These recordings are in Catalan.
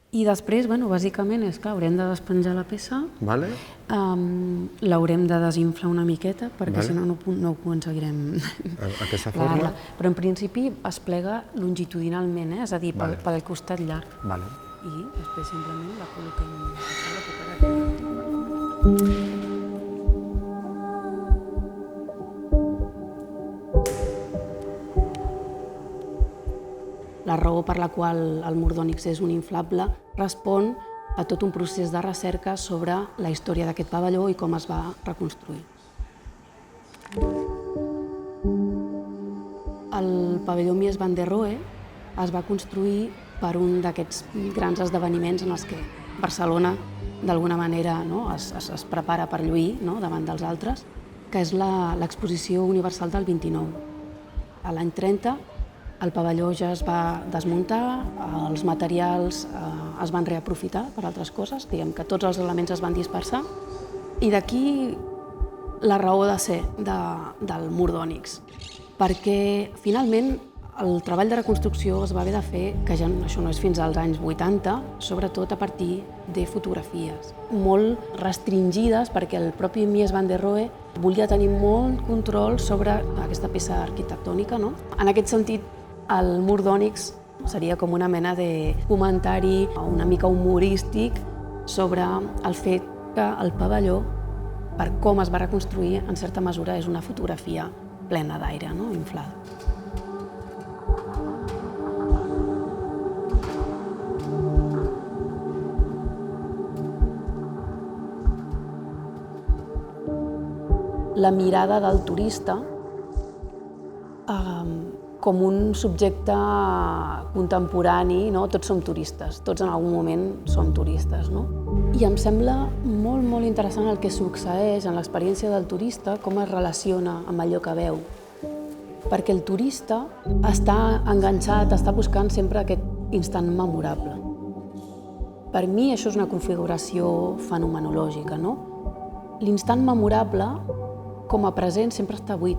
I després, bàsicament, és que haurem de despenjar la peça, l'haurem de desinflar una miqueta, perquè si no, no ho aconseguirem. Aquesta forma? Però en principi es plega longitudinalment, és a dir, pel costat llarg. I després simplement la col·loquem La raó per la qual el mur d'ònix és un inflable respon a tot un procés de recerca sobre la història d'aquest pavelló i com es va reconstruir. El pavelló Mies van der Rohe es va construir per un d'aquests grans esdeveniments en els que Barcelona d'alguna manera es prepara per lluir davant dels altres, que és l'Exposició Universal del 29. A l'any 30 el pavelló ja es va desmuntar, els materials es van reaprofitar per altres coses, diguem que tots els elements es van dispersar, i d'aquí la raó de ser del mur d'ònix, perquè finalment el treball de reconstrucció es va haver de fer, que ja això no és fins als anys 80, sobretot a partir de fotografies molt restringides, perquè el propi Mies van der Rohe volia tenir molt control sobre aquesta peça arquitectònica. En aquest sentit, el mur d'ònix seria com una mena de comentari una mica humorístic sobre el fet que el pavelló, per com es va reconstruir, en certa mesura és una fotografia plena d'aire, inflada. La mirada del turista com un subjecte contemporani, tots som turistes, tots en algun moment som turistes. I em sembla molt, molt interessant el que succeeix en l'experiència del turista, com es relaciona amb allò que veu. Perquè el turista està enganxat, està buscant sempre aquest instant memorable. Per mi això és una configuració fenomenològica. L'instant memorable, com a present, sempre està buit.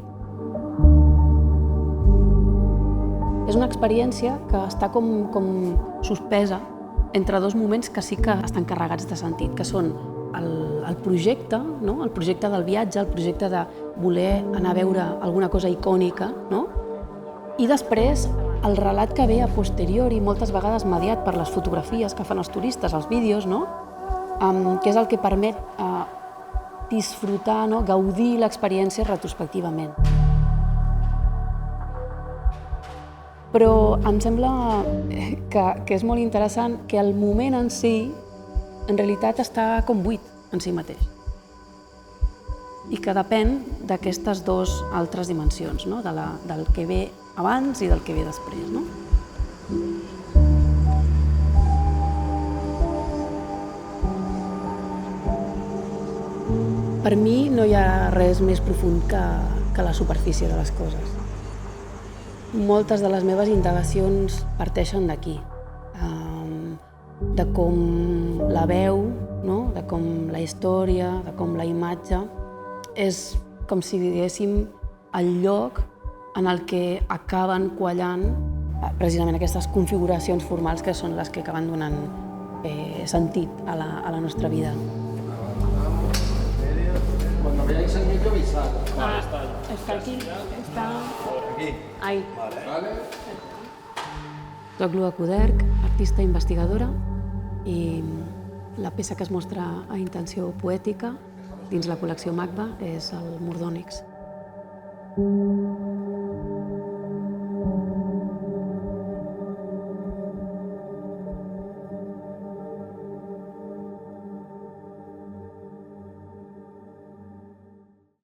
És una experiència que està com suspesa entre dos moments que sí que estan carregats de sentit, que són el projecte, el projecte del viatge, el projecte de voler anar a veure alguna cosa icònica, i després el relat que ve a posteriori, moltes vegades mediat per les fotografies que fan els turistes, els vídeos, que és el que permet disfrutar, gaudir l'experiència retrospectivament. Però em sembla que és molt interessant que el moment en si, en realitat, està com buit en si mateix. I que depèn d'aquestes dues altres dimensions, del que ve abans i del que ve després. Per mi no hi ha res més profund que la superfície de les coses. Moltes de les meves indagacions parteixen d'aquí, de com la veu, de com la història, de com la imatge és com si diguéssim el lloc en el que acaben quallant precisament aquestes configuracions formals que són les que acaben donant sentit a la nostra vida. Cuando veáis el micro avisad. Está aquí, está Aquí. ahí. Vale. Soc Lua Coderch, artista investigadora, i la peça que es mostra a intenció poètica dins la col·lecció MACBA és el mur d'ònix.